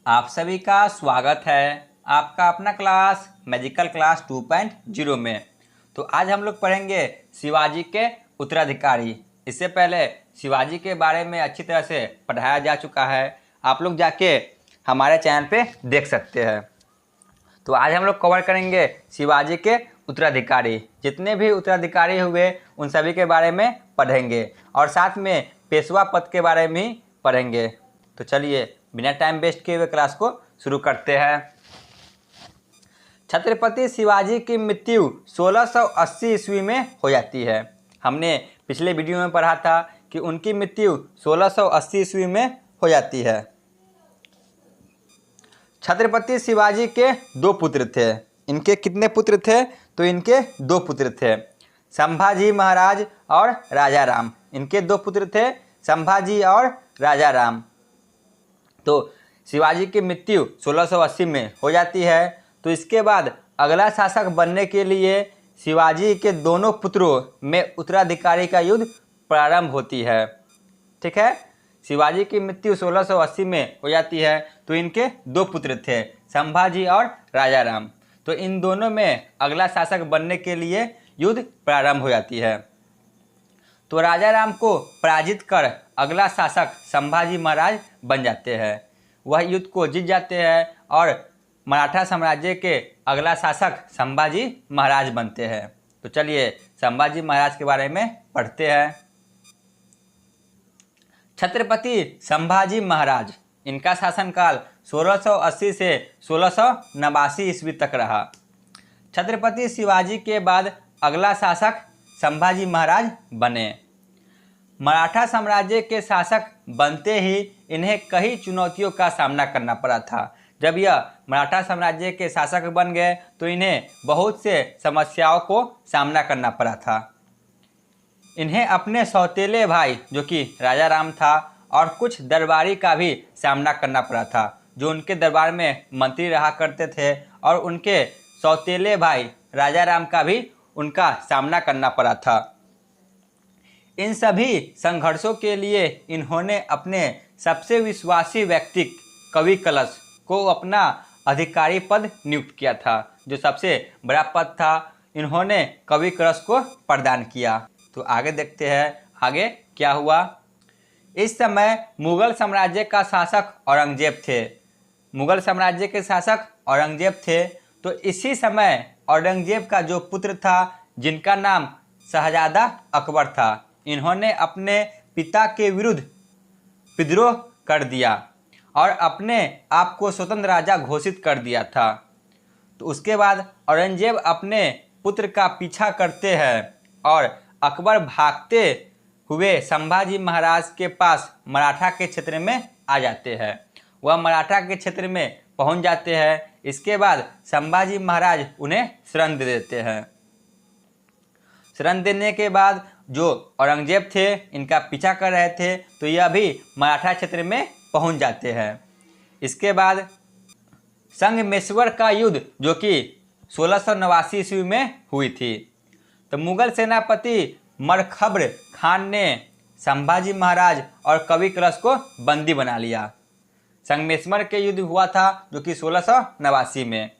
आप सभी का स्वागत है आपका अपना क्लास मैजिकल क्लास 2.0 में। तो आज हम लोग पढ़ेंगे शिवाजी के उत्तराधिकारी। इससे पहले शिवाजी के बारे में अच्छी तरह से पढ़ाया जा चुका है, आप लोग जाके हमारे चैनल पे देख सकते हैं। तो आज हम लोग कवर करेंगे शिवाजी के उत्तराधिकारी। जितने भी उत्तराधिकारी हुए उन सभी के बारे में पढ़ेंगे और साथ में पेशवा पद के बारे में ही पढ़ेंगे। तो चलिए बिना टाइम वेस्ट किए हुए क्लास को शुरू करते हैं। छत्रपति शिवाजी की मृत्यु 1680 ईस्वी में हो जाती है। हमने पिछले वीडियो में पढ़ा था कि उनकी मृत्यु 1680 ईस्वी में हो जाती है। छत्रपति शिवाजी के दो पुत्र थे। इनके कितने पुत्र थे? तो इनके दो पुत्र थे, संभाजी महाराज और राजा राम। इनके दो पुत्र थे, संभाजी और राजा राम। तो शिवाजी की मृत्यु 1680 में हो जाती है। तो इसके बाद अगला शासक बनने के लिए शिवाजी के दोनों पुत्रों में उत्तराधिकारी का युद्ध प्रारंभ होती है। ठीक है, शिवाजी की मृत्यु 1680 में हो जाती है। तो इनके दो पुत्र थे, संभाजी और राजा राम। तो इन दोनों में अगला शासक बनने के लिए युद्ध प्रारंभ हो जाती है। तो राजा राम को पराजित कर अगला शासक संभाजी महाराज बन जाते हैं। वह युद्ध को जीत जाते हैं और मराठा साम्राज्य के अगला शासक संभाजी महाराज बनते हैं। तो चलिए संभाजी महाराज के बारे में पढ़ते हैं। छत्रपति संभाजी महाराज, इनका शासनकाल 1680 से 1689 ईस्वी तक रहा। छत्रपति शिवाजी के बाद अगला शासक संभाजी महाराज बने। मराठा साम्राज्य के शासक बनते ही इन्हें कई चुनौतियों का सामना करना पड़ा था। जब यह मराठा साम्राज्य के शासक बन गए तो इन्हें बहुत से समस्याओं को सामना करना पड़ा था। इन्हें अपने सौतेले भाई जो कि राजा राम था और कुछ दरबारी का भी सामना करना पड़ा था, जो उनके दरबार में मंत्री रहा करते थे, और उनके सौतेले भाई राजा राम का भी उनका सामना करना पड़ा था। इन सभी संघर्षों के लिए इन्होंने अपने सबसे विश्वासी व्यक्ति कवि कलश को अपना अधिकारी पद नियुक्त किया था। जो सबसे बड़ा पद था इन्होंने कवि कलश को प्रदान किया। तो आगे देखते हैं आगे क्या हुआ। इस समय मुगल साम्राज्य का शासक औरंगजेब थे। मुगल साम्राज्य के शासक औरंगजेब थे। तो इसी समय औरंगजेब का जो पुत्र था जिनका नाम शहजादा अकबर था, इन्होंने अपने पिता के विरुद्ध विद्रोह कर दिया और अपने आप को स्वतंत्र राजा घोषित कर दिया था। तो उसके बाद औरंगजेब अपने पुत्र का पीछा करते हैं और अकबर भागते हुए संभाजी महाराज के पास मराठा के क्षेत्र में आ जाते हैं। वह मराठा के क्षेत्र में पहुंच जाते हैं। इसके बाद संभाजी महाराज उन्हें शरण दे देते हैं। शरण देने के बाद जो औरंगजेब थे इनका पीछा कर रहे थे, तो यह भी मराठा क्षेत्र में पहुंच जाते हैं। इसके बाद संगमेश्वर का युद्ध जो कि 1689 ईस्वी में हुई थी। तो मुगल सेनापति मरखब्र खान ने संभाजी महाराज और कवि कलश को बंदी बना लिया। संगमेश्वर के युद्ध हुआ था जो कि 1689 में।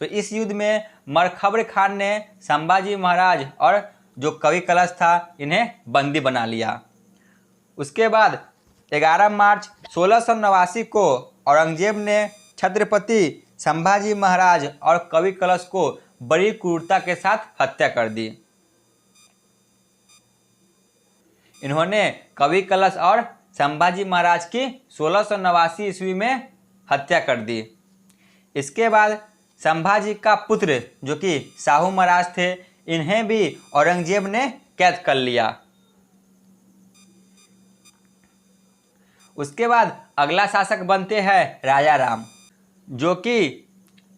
तो इस युद्ध में मरखब्र खान ने संभाजी महाराज और जो कवि कलश था इन्हें बंदी बना लिया। उसके बाद 11 मार्च 1689 को औरंगजेब ने छत्रपति संभाजी महाराज और कवि कलश को बड़ी क्रूरता के साथ हत्या कर दी। इन्होंने कवि कलश और संभाजी महाराज की 1689 ईस्वी में हत्या कर दी। इसके बाद संभाजी का पुत्र जो कि शाहू महाराज थे, इन्हें भी औरंगजेब ने कैद कर लिया। उसके बाद अगला शासक बनते हैं राजा राम, जो कि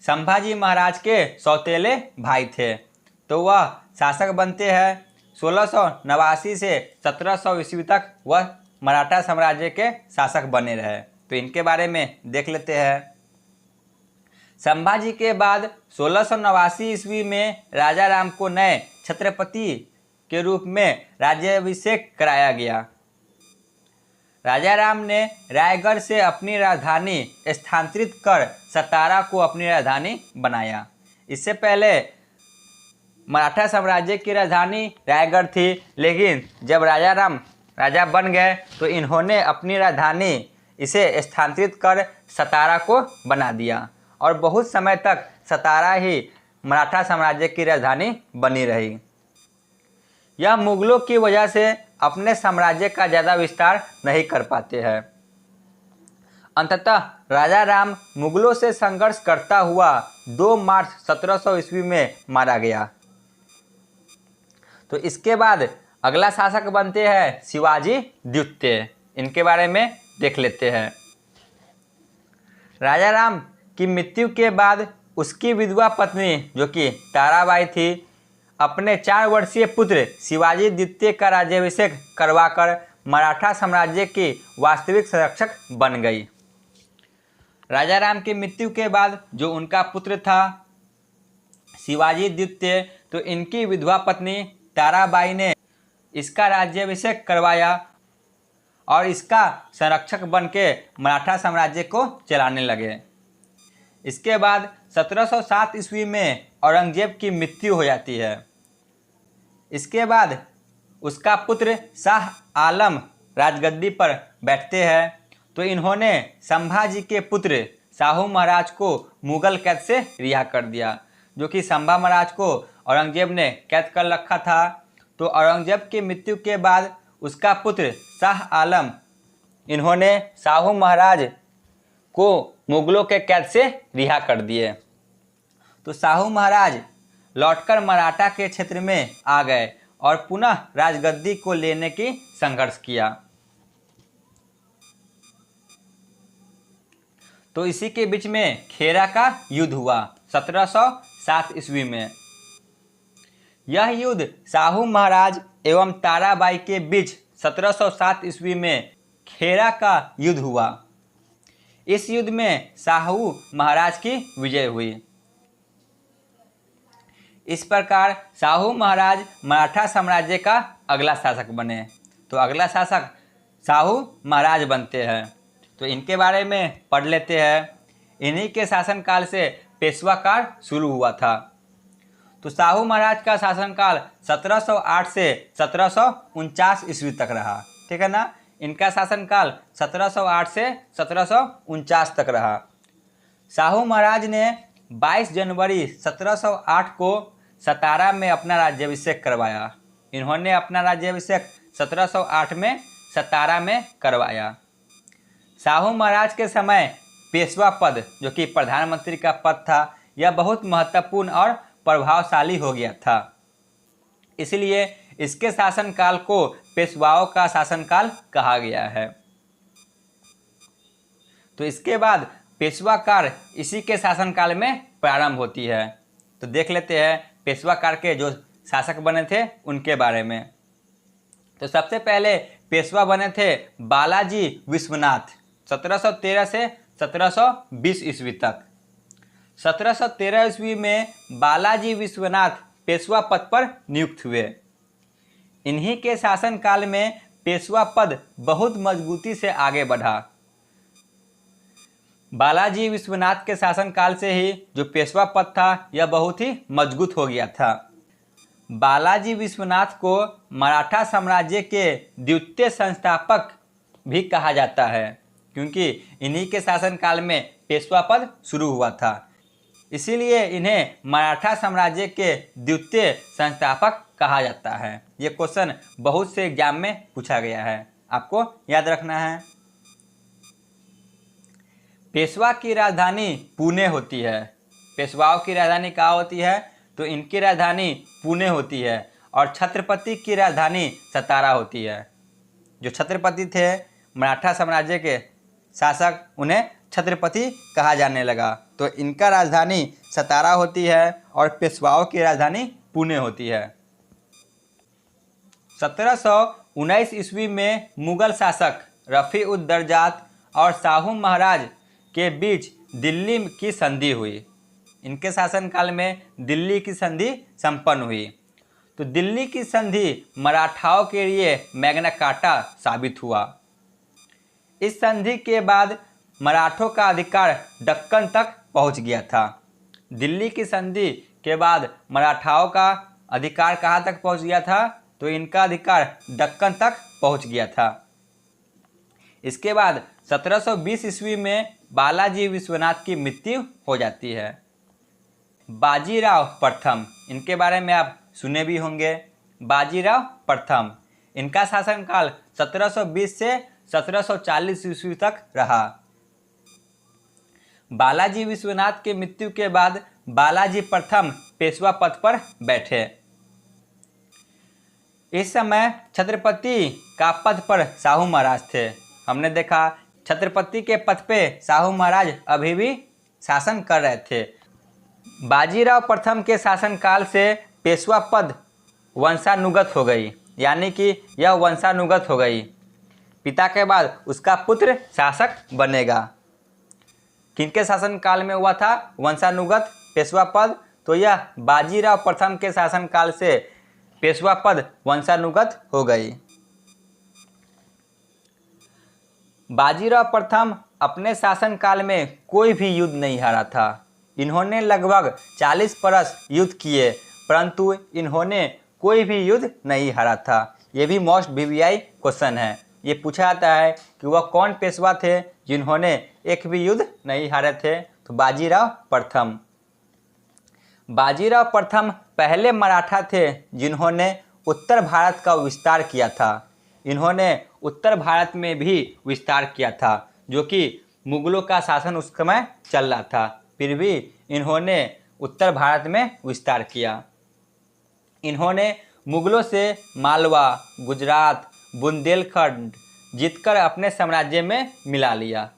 संभाजी महाराज के सौतेले भाई थे। तो वह शासक बनते हैं 1689 से 1700 ईस्वी तक वह मराठा साम्राज्य के शासक बने रहे। तो इनके बारे में देख लेते हैं। संभाजी के बाद 1689 ईस्वी में राजा राम को नए छत्रपति के रूप में राज्याभिषेक कराया गया। राजा राम ने रायगढ़ से अपनी राजधानी स्थानांतरित कर सतारा को अपनी राजधानी बनाया। इससे पहले मराठा साम्राज्य की राजधानी रायगढ़ थी, लेकिन जब राजा राम राजा बन गए तो इन्होंने अपनी राजधानी इसे स्थानांतरित कर सतारा को बना दिया और बहुत समय तक सतारा ही मराठा साम्राज्य की राजधानी बनी रही। यह मुगलों की वजह से अपने साम्राज्य का ज़्यादा विस्तार नहीं कर पाते हैं। अंततः राजा राम मुगलों से संघर्ष करता हुआ 2 मार्च 1700 ईस्वी में मारा गया। तो इसके बाद अगला शासक बनते हैं शिवाजी द्वितीय। इनके बारे में देख लेते हैं। राजा राम की मृत्यु के बाद उसकी विधवा पत्नी जो कि ताराबाई थी, अपने 4 वर्षीय पुत्र शिवाजी द्वितीय का राज्याभिषेक करवाकर मराठा साम्राज्य की वास्तविक संरक्षक बन गई। राजा राम की मृत्यु के बाद जो उनका पुत्र था शिवाजी द्वितीय, तो इनकी विधवा पत्नी ताराबाई ने इसका राज्याभिषेक करवाया और इसका संरक्षक बन के मराठा साम्राज्य को चलाने लगे। इसके बाद 1707 ईस्वी में औरंगजेब की मृत्यु हो जाती है। इसके बाद उसका पुत्र शाह आलम राजगद्दी पर बैठते हैं। तो इन्होंने संभाजी के पुत्र शाहू महाराज को मुगल कैद से रिहा कर दिया, जो कि संभा महाराज को औरंगजेब ने कैद कर रखा था। तो औरंगजेब की मृत्यु के बाद उसका पुत्र शाह आलम इन्होंने शाहू महाराज को मुगलों के कैद से रिहा कर दिए। तो शाहू महाराज लौटकर मराठा के क्षेत्र में आ गए और पुनः राजगद्दी को लेने की संघर्ष किया। तो इसी के बीच में खेरा का युद्ध हुआ 1707 ईस्वी में। यह युद्ध शाहू महाराज एवं ताराबाई के बीच 1707 ईस्वी में खेरा का युद्ध हुआ। इस युद्ध में शाहू महाराज की विजय हुई। इस प्रकार शाहू महाराज मराठा साम्राज्य का अगला शासक बने। तो अगला शासक शाहू महाराज बनते हैं। तो इनके बारे में पढ़ लेते हैं। इन्हीं के शासनकाल से पेशवा काल शुरू हुआ था। तो शाहू महाराज का शासनकाल 1708 से 1749 ईस्वी तक रहा। ठीक है ना। इनका शासनकाल 1708 से 1749 तक रहा। शाहू महाराज ने 22 जनवरी 1708 को सतारा में अपना राज्याभिषेक करवाया। इन्होंने अपना राज्याभिषेक 1708 में सतारा में करवाया। शाहू महाराज के समय पेशवा पद जो कि प्रधानमंत्री का पद था, यह बहुत महत्वपूर्ण और प्रभावशाली हो गया था। इसलिए इसके शासनकाल को पेशवाओं का शासनकाल कहा गया है। तो इसके बाद पेशवा काल इसी के शासनकाल में प्रारंभ होती है। तो देख लेते हैं पेशवा काल के जो शासक बने थे उनके बारे में। तो सबसे पहले पेशवा बने थे बालाजी विश्वनाथ 1713 से 1720 ईस्वी तक। 1713 ईस्वी में बालाजी विश्वनाथ पेशवा पद पर नियुक्त हुए। इन्हीं के शासनकाल में पेशवा पद बहुत मजबूती से आगे बढ़ा। बालाजी विश्वनाथ के शासनकाल से ही जो पेशवा पद था यह बहुत ही मजबूत हो गया था। बालाजी विश्वनाथ को मराठा साम्राज्य के द्वितीय संस्थापक भी कहा जाता है, क्योंकि इन्हीं के शासनकाल में पेशवा पद शुरू हुआ था। इसीलिए इन्हें मराठा साम्राज्य के द्वितीय संस्थापक कहा जाता है। ये क्वेश्चन बहुत से एग्जाम में पूछा गया है, आपको याद रखना है। पेशवा की राजधानी पुणे होती है। पेशवाओं की राजधानी कहाँ होती है? तो इनकी राजधानी पुणे होती है और छत्रपति की राजधानी सतारा होती है। जो छत्रपति थे मराठा साम्राज्य के शासक, उन्हें छत्रपति कहा जाने लगा। तो इनका राजधानी सतारा होती है और पेशवाओं की राजधानी पुणे होती है। 1719 ईस्वी में मुगल शासक रफ़ी उद दरजात और शाहू महाराज के बीच दिल्ली की संधि हुई। इनके शासनकाल में दिल्ली की संधि संपन्न हुई। तो दिल्ली की संधि मराठाओं के लिए मैग्ना कार्टा साबित हुआ। इस संधि के बाद मराठों का अधिकार दक्कन तक पहुंच गया था। दिल्ली की संधि के बाद मराठाओं का अधिकार कहाँ तक पहुंच गया था? तो इनका अधिकार दक्कन तक पहुंच गया था। इसके बाद 1720 ईस्वी में बालाजी विश्वनाथ की मृत्यु हो जाती है। बाजीराव प्रथम, इनके बारे में आप सुने भी होंगे। बाजीराव प्रथम, इनका शासनकाल 1720 से 1740 ईस्वी तक रहा। बालाजी विश्वनाथ की मृत्यु के बाद बालाजी प्रथम पेशवा पद पर बैठे। इस समय छत्रपति का पद पर साहू महाराज थे। हमने देखा छत्रपति के पद पे साहू महाराज अभी भी शासन कर रहे थे। बाजीराव प्रथम के शासनकाल से पेशवा पद वंशानुगत हो गई, यानी कि यह वंशानुगत हो गई। पिता के बाद उसका पुत्र शासक बनेगा। किनके शासनकाल में हुआ था वंशानुगत पेशवा पद? तो यह बाजीराव प्रथम के शासनकाल से पेशवा पद वंशानुगत हो गई। बाजीराव प्रथम अपने शासनकाल में कोई भी युद्ध नहीं हारा था। इन्होंने लगभग 40 बरस युद्ध किए, परंतु इन्होंने कोई भी युद्ध नहीं हारा था। ये भी मोस्ट वीवीआई क्वेश्चन है। ये पूछा जाता है कि वह कौन पेशवा थे जिन्होंने एक भी युद्ध नहीं हारे थे? तो बाजीराव प्रथम। बाजीराव प्रथम पहले मराठा थे जिन्होंने उत्तर भारत का विस्तार किया था। इन्होंने उत्तर भारत में भी विस्तार किया था, जो कि मुगलों का शासन उस समय चल रहा था, फिर भी इन्होंने उत्तर भारत में विस्तार किया। इन्होंने मुगलों से मालवा, गुजरात, बुंदेलखंड जीतकर अपने साम्राज्य में मिला लिया।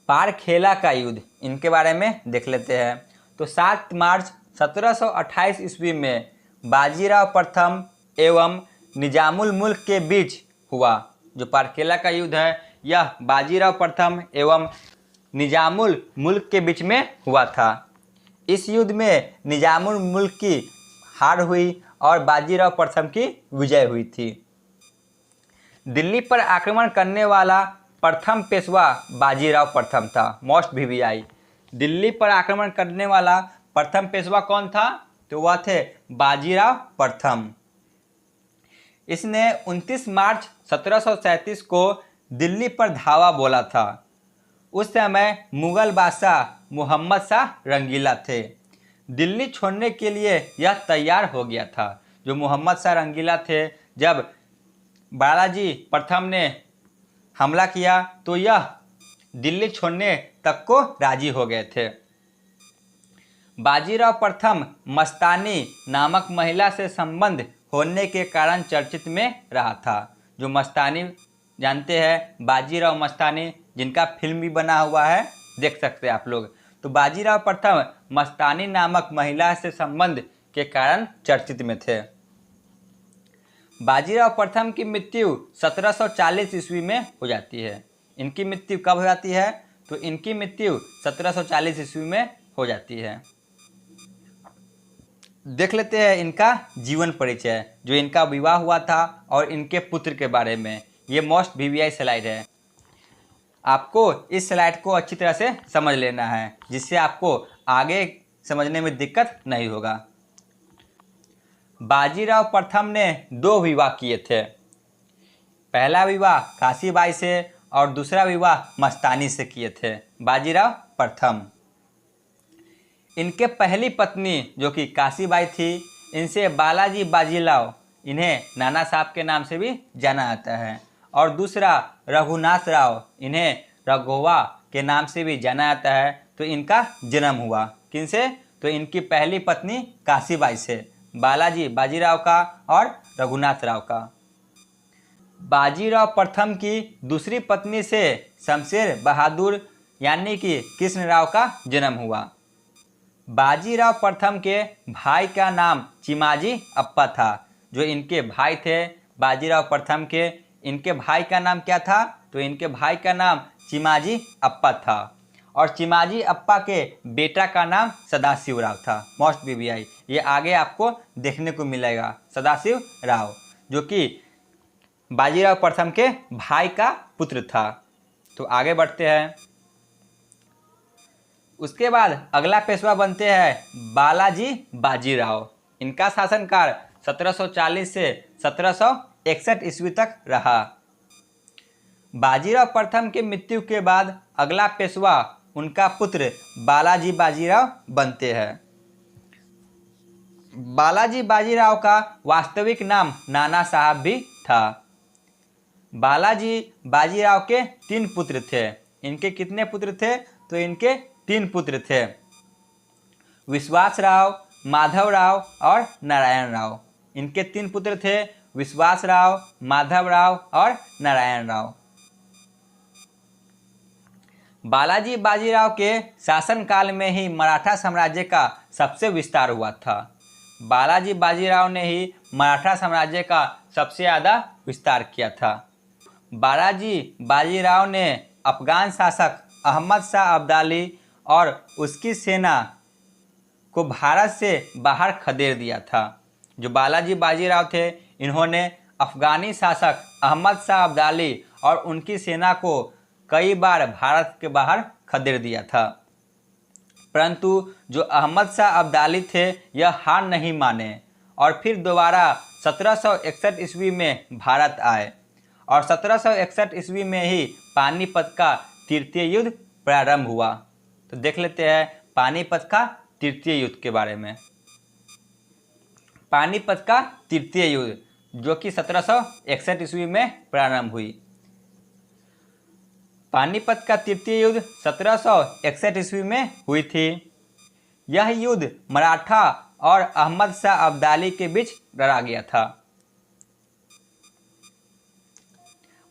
पारखेला का युद्ध, इनके बारे में देख लेते हैं। तो 7 मार्च 1728 ईस्वी में बाजीराव प्रथम एवं निजामुल मुल्क के बीच हुआ। जो पारखेला का युद्ध है यह बाजीराव प्रथम एवं निजामुल मुल्क के बीच में हुआ था। इस युद्ध में निजामुल मुल्क की हार हुई और बाजीराव प्रथम की विजय हुई थी। दिल्ली पर आक्रमण करने वाला प्रथम पेशवा बाजीराव प्रथम था। मोस्ट वीवीआई, दिल्ली पर आक्रमण करने वाला प्रथम पेशवा कौन था? तो वह थे बाजीराव प्रथम। इसने 29 मार्च 1737 को दिल्ली पर धावा बोला था। उस समय मुगल बादशाह मोहम्मद शाह रंगीला थे। दिल्ली छोड़ने के लिए यह तैयार हो गया था। जो मोहम्मद शाह रंगीला थे, जब बालाजी प्रथम ने हमला किया तो यह दिल्ली छोड़ने तक को राजी हो गए थे। बाजीराव प्रथम मस्तानी नामक महिला से संबंध होने के कारण चर्चित में रहा था। जो मस्तानी जानते हैं, बाजीराव मस्तानी, जिनका फिल्म भी बना हुआ है, देख सकते हैं आप लोग। तो बाजीराव प्रथम मस्तानी नामक महिला से संबंध के कारण चर्चित में थे। बाजीराव प्रथम की मृत्यु 1740 ईस्वी में हो जाती है। इनकी मृत्यु कब हो जाती है? तो इनकी मृत्यु 1740 ईस्वी में हो जाती है। देख लेते हैं इनका जीवन परिचय, जो इनका विवाह हुआ था और इनके पुत्र के बारे में। ये मोस्ट वीवीआई स्लाइड है। आपको इस स्लाइड को अच्छी तरह से समझ लेना है, जिससे आपको आगे समझने में दिक्कत नहीं होगा। बाजीराव प्रथम ने 2 विवाह किए थे। पहला विवाह काशीबाई से और दूसरा विवाह मस्तानी से किए थे बाजीराव प्रथम। इनके पहली पत्नी जो कि काशीबाई थी, इनसे बालाजी बाजीराव, इन्हें नाना साहब के नाम से भी जाना जाता है, और दूसरा रघुनाथ राव, इन्हें रघोवा के नाम से भी जाना जाता है। तो इनका जन्म हुआ किनसे? तो इनकी पहली पत्नी काशीबाई से, बालाजी बाजीराव का और रघुनाथ राव का। बाजीराव प्रथम की दूसरी पत्नी से शमशेर बहादुर यानी कि कृष्णराव का जन्म हुआ। बाजीराव प्रथम के भाई का नाम चिमाजी अप्पा था। जो इनके भाई थे बाजीराव प्रथम के, इनके भाई का नाम क्या था? तो इनके भाई का नाम चिमाजी अप्पा था, और चिमाजी अप्पा के बेटा का नाम सदाशिव राव था। मोस्ट वीवीआई, ये आगे आपको देखने को मिलेगा। सदाशिव राव जो कि बाजीराव प्रथम के भाई का पुत्र था। तो आगे बढ़ते हैं। उसके बाद अगला पेशवा बनते हैं बालाजी बाजीराव। इनका शासनकाल 1740 से 1761 ईस्वी तक रहा। बाजीराव प्रथम के मृत्यु के बाद अगला पेशवा उनका पुत्र बालाजी बाजीराव बनते हैं। बालाजी बाजीराव का वास्तविक नाम नाना साहब भी था। बालाजी बाजीराव के 3 पुत्र थे। इनके कितने पुत्र थे? तो इनके 3 पुत्र थे, विश्वासराव, माधवराव और नारायण राव। इनके 3 पुत्र थे, विश्वासराव, माधवराव और नारायण राव। बालाजी बाजीराव के शासनकाल में ही मराठा साम्राज्य का सबसे विस्तार हुआ था। बालाजी बाजीराव ने ही मराठा साम्राज्य का सबसे ज़्यादा विस्तार किया था। बालाजी बाजीराव ने अफगान शासक अहमद शाह अब्दाली और उसकी सेना को भारत से बाहर खदेड़ दिया था। जो बालाजी बाजीराव थे, इन्होंने अफगानी शासक अहमद शाह अब्दाली और उनकी सेना को कई बार भारत के बाहर खदेड़ दिया था, परंतु जो अहमद शाह अब्दाली थे यह हार नहीं माने और फिर दोबारा 1761 ईस्वी में भारत आए और 1761 ईस्वी में ही पानीपत का तृतीय युद्ध प्रारंभ हुआ। तो देख लेते हैं पानीपत का तृतीय युद्ध के बारे में। पानीपत का तृतीय युद्ध जो कि 1761 ईस्वी में प्रारंभ हुई। पानीपत का तृतीय युद्ध 1761 ईस्वी में हुई थी। यह युद्ध मराठा और अहमद शाह अब्दाली के बीच लड़ा गया था।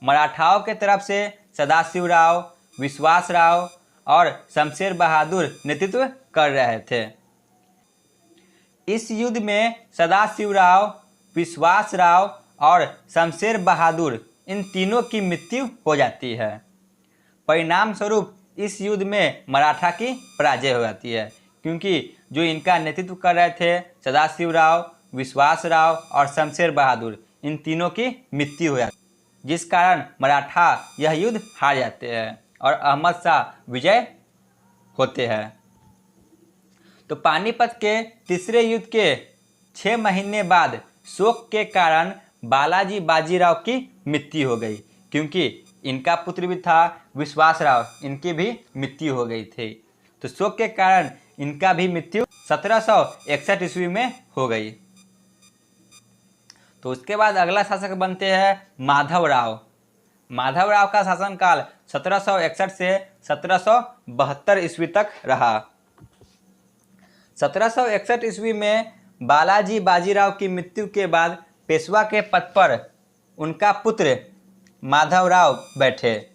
मराठाओं के तरफ से सदाशिवराव, विश्वासराव और शमशेर बहादुर नेतृत्व कर रहे थे। इस युद्ध में सदाशिवराव, विश्वासराव और शमशेर बहादुर इन तीनों की मृत्यु हो जाती है। परिणाम स्वरूप इस युद्ध में मराठा की पराजय हो जाती है, क्योंकि जो इनका नेतृत्व कर रहे थे सदाशिवराव, विश्वासराव और शमशेर बहादुर, इन तीनों की मृत्यु हो जाती है, जिस कारण मराठा यह युद्ध हार जाते हैं और अहमद शाह विजय होते हैं। तो पानीपत के तीसरे युद्ध के 6 महीने बाद शोक के कारण बालाजी बाजीराव की मृत्यु हो गई, क्योंकि इनका पुत्र भी था विश्वासराव, इनकी भी मृत्यु हो गई थी। तो शोक के कारण इनका भी मृत्यु 1761 ईस्वी में हो गई। तो उसके बाद अगला शासक बनते हैं माधवराव। माधवराव का शासनकाल 1761 से 1772 ईस्वी तक रहा। 1761 ईस्वी में बालाजी बाजीराव की मृत्यु के बाद पेशवा के पद पर उनका पुत्र माधवराव बैठे,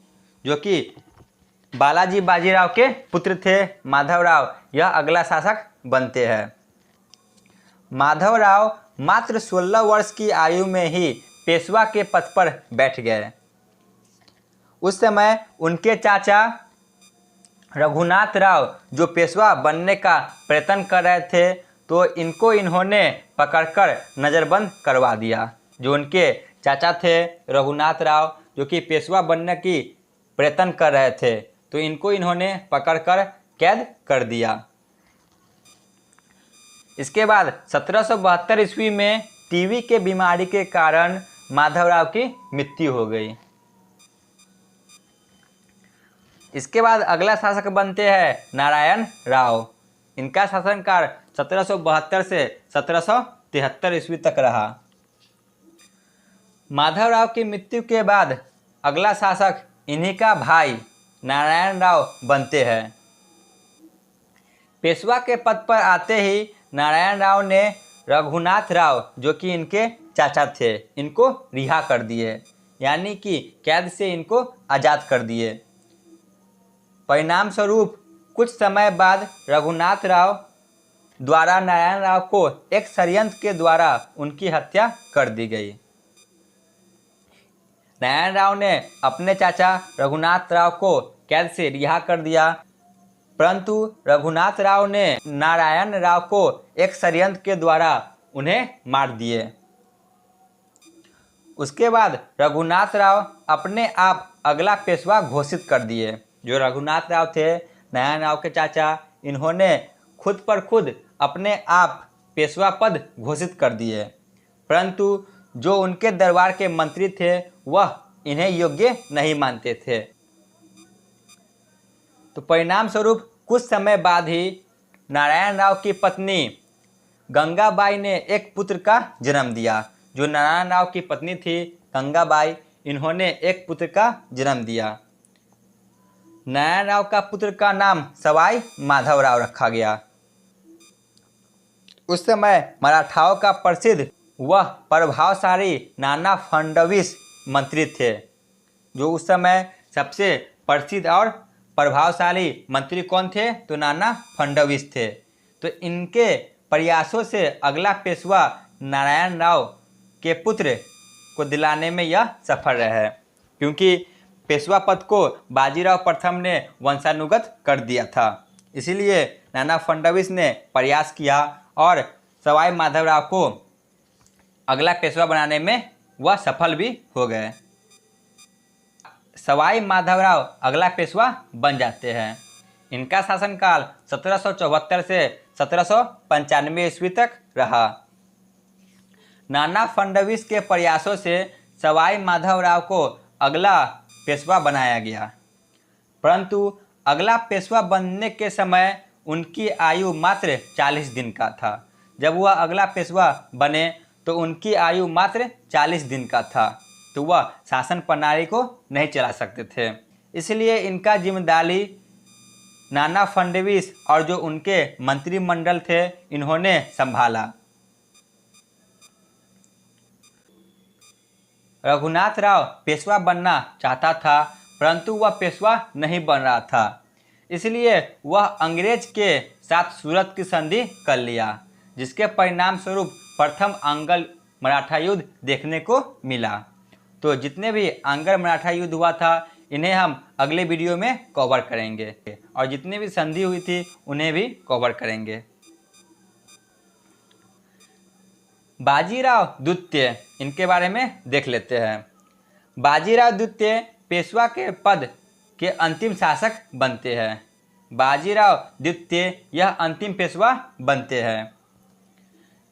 जो कि बालाजी बाजीराव के पुत्र थे माधवराव। यह अगला शासक बनते हैं। माधवराव मात्र 16 वर्ष की आयु में ही पेशवा के पद पर बैठ गए। उस समय उनके चाचा रघुनाथ राव जो पेशवा बनने का प्रयत्न कर रहे थे, तो इनको इन्होंने पकड़कर नज़रबंद करवा दिया। जो उनके चाचा थे रघुनाथ राव, जो कि पेशवा बनने की प्रयत्न कर रहे थे, तो इनको इन्होंने पकड़कर कैद कर दिया। इसके बाद 1772 ईस्वी में टीबी के बीमारी के कारण माधवराव की मृत्यु हो गई। इसके बाद अगला शासक बनते हैं नारायण राव। इनका शासनकाल 1772 से 1773 ईस्वी तक रहा। माधवराव की मृत्यु के बाद अगला शासक इन्हीं का भाई नारायण राव बनते हैं। पेशवा के पद पर आते ही नारायण राव ने रघुनाथ राव, जो कि इनके चाचा थे, इनको रिहा कर दिए, यानी कि कैद से इनको आज़ाद कर दिए। परिणाम स्वरूप कुछ समय बाद रघुनाथ राव द्वारा नारायण राव को एक षड्यंत्र के द्वारा उनकी हत्या कर दी गई। नारायण राव ने अपने चाचा रघुनाथ राव को कैद से रिहा कर दिया, परंतु रघुनाथ राव ने नारायण राव को एक षड्यंत्र के द्वारा उन्हें मार दिए। उसके बाद रघुनाथ राव अपने आप अगला पेशवा घोषित कर दिए। जो रघुनाथ राव थे, नारायण राव के चाचा, इन्होंने खुद पर खुद अपने आप पेशवा पद घोषित कर दिए, परंतु जो उनके दरबार के मंत्री थे वह इन्हें योग्य नहीं मानते थे। तो परिणाम स्वरूप कुछ समय बाद ही नारायण राव की पत्नी गंगाबाई ने एक पुत्र का जन्म दिया। जो नारायण राव की पत्नी थी गंगाबाई, इन्होंने एक पुत्र का जन्म दिया। नारायण राव का पुत्र का नाम सवाई माधवराव रखा गया। उस समय मराठाओं का प्रसिद्ध वह प्रभावशाली नाना फडणवीस मंत्री थे। जो उस समय सबसे प्रसिद्ध और प्रभावशाली मंत्री कौन थे? तो नाना फडणवीस थे। तो इनके प्रयासों से अगला पेशवा नारायण राव के पुत्र को दिलाने में यह सफल रहे, क्योंकि पेशवा पद को बाजीराव प्रथम ने वंशानुगत कर दिया था। इसीलिए नाना फडणवीस ने प्रयास किया और सवाई माधवराव को अगला पेशवा बनाने में वह सफल भी हो गए। सवाई माधवराव अगला पेशवा बन जाते हैं। इनका शासनकाल 1774 से 1795 ईस्वी तक रहा। नाना फडणवीस के प्रयासों से सवाई माधवराव को अगला पेशवा बनाया गया, परंतु अगला पेशवा बनने के समय उनकी आयु मात्र 40 दिन का था। जब वह अगला पेशवा बने तो उनकी आयु मात्र 40 दिन का था, तो वह शासन प्रणाली को नहीं चला सकते थे। इसलिए इनका जिम्मेदारी नाना फडणवीस और जो उनके मंत्रिमंडल थे इन्होंने संभाला। रघुनाथ राव पेशवा बनना चाहता था, परंतु वह पेशवा नहीं बन रहा था। इसलिए वह अंग्रेज के साथ सूरत की संधि कर लिया, जिसके परिणाम स्वरूप प्रथम आंग्ल मराठा युद्ध देखने को मिला। तो जितने भी आंग्ल मराठा युद्ध हुआ था इन्हें हम अगले वीडियो में कवर करेंगे, और जितनी भी संधि हुई थी उन्हें भी कवर करेंगे। बाजीराव द्वितीय, इनके बारे में देख लेते हैं। बाजीराव द्वितीय पेशवा के पद के अंतिम शासक बनते हैं। बाजीराव द्वितीय यह अंतिम पेशवा बनते हैं।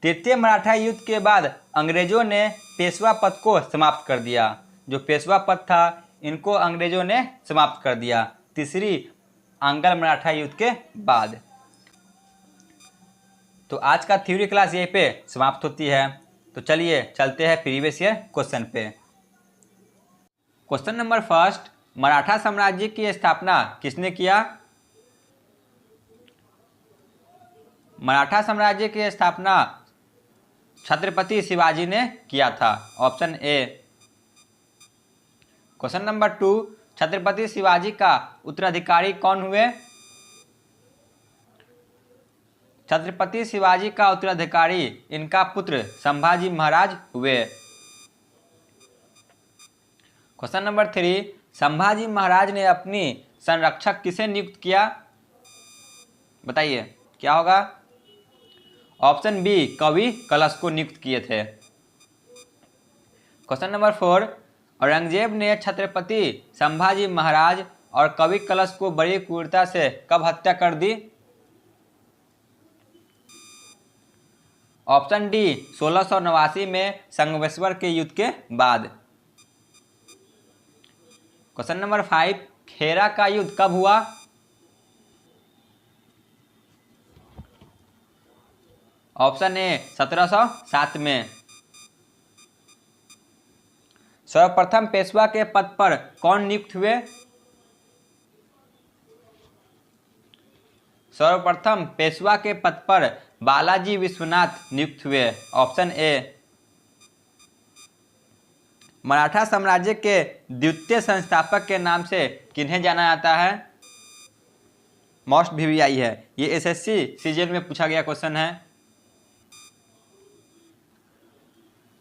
तृतीय मराठा युद्ध के बाद अंग्रेजों ने पेशवा पद को समाप्त कर दिया। जो पेशवा पद था इनको अंग्रेजों ने समाप्त कर दिया तीसरी आंग्ल मराठा युद्ध के बाद। तो आज का थ्योरी क्लास यहीं पे समाप्त होती है। तो चलिए चलते हैं प्रीवियस ईयर क्वेश्चन पे। क्वेश्चन नंबर फर्स्ट, मराठा साम्राज्य की स्थापना किसने किया? मराठा साम्राज्य की स्थापना छत्रपति शिवाजी ने किया था, option A. Question number two, Chhatrapati Shivaji का उत्तराधिकारी कौन हुए? छत्रपति शिवाजी का उत्तराधिकारी इनका पुत्र संभाजी महाराज हुए। Question number three, Sambhaji Maharaj ने अपनी संरक्षक किसे नियुक्त किया? बताइए क्या होगा? ऑप्शन बी, कवि कलश को नियुक्त किए थे। क्वेश्चन नंबर फोर, औरंगजेब ने छत्रपति संभाजी महाराज और कवि कलश को बड़ी क्रूरता से कब हत्या कर दी? ऑप्शन डी, 1689 में संगमेश्वर के युद्ध के बाद। क्वेश्चन नंबर फाइव, खेरा का युद्ध कब हुआ? ऑप्शन ए, 1707 में। सर्वप्रथम पेशवा के पद पर कौन नियुक्त हुए? सर्वप्रथम पेशवा के पद पर बालाजी विश्वनाथ नियुक्त हुए, ऑप्शन ए। मराठा साम्राज्य के द्वितीय संस्थापक के नाम से किन्हें जाना जाता है? मोस्ट वीवीआई है, ये एसएससी सीजीएल में पूछा गया क्वेश्चन है।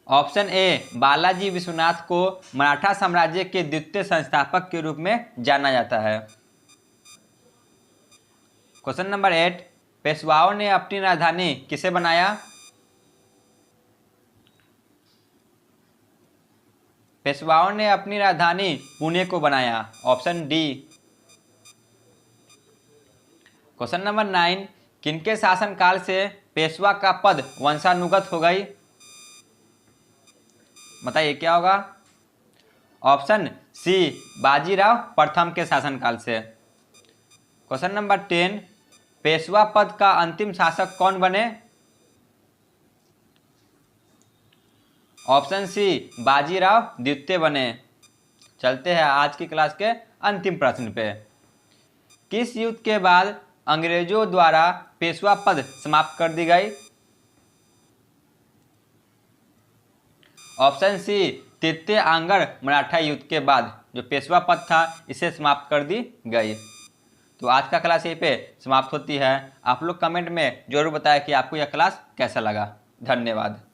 ऑप्शन ए, बालाजी विश्वनाथ को मराठा साम्राज्य के द्वितीय संस्थापक के रूप में जाना जाता है। क्वेश्चन नंबर 8, पेशवाओं ने अपनी राजधानी किसे बनाया? पेशवाओं ने अपनी राजधानी पुणे को बनाया। Option D. क्वेश्चन नंबर 9, किनके शासनकाल से पेशवा का पद वंशानुगत हो गई? बताइए क्या होगा। ऑप्शन सी, बाजीराव प्रथम के शासनकाल से। क्वेश्चन नंबर 10, पेशवा पद का अंतिम शासक कौन बने? ऑप्शन सी, बाजीराव द्वितीय बने। चलते हैं आज की क्लास के अंतिम प्रश्न पे। किस युद्ध के बाद अंग्रेजों द्वारा पेशवा पद समाप्त कर दी गई? ऑप्शन सी, तृतीय आंगड़ मराठा युद्ध के बाद जो पेशवा पद था इसे समाप्त कर दी गई। तो आज का क्लास यहीं पे समाप्त होती है। आप लोग कमेंट में जरूर बताएं कि आपको यह क्लास कैसा लगा। धन्यवाद।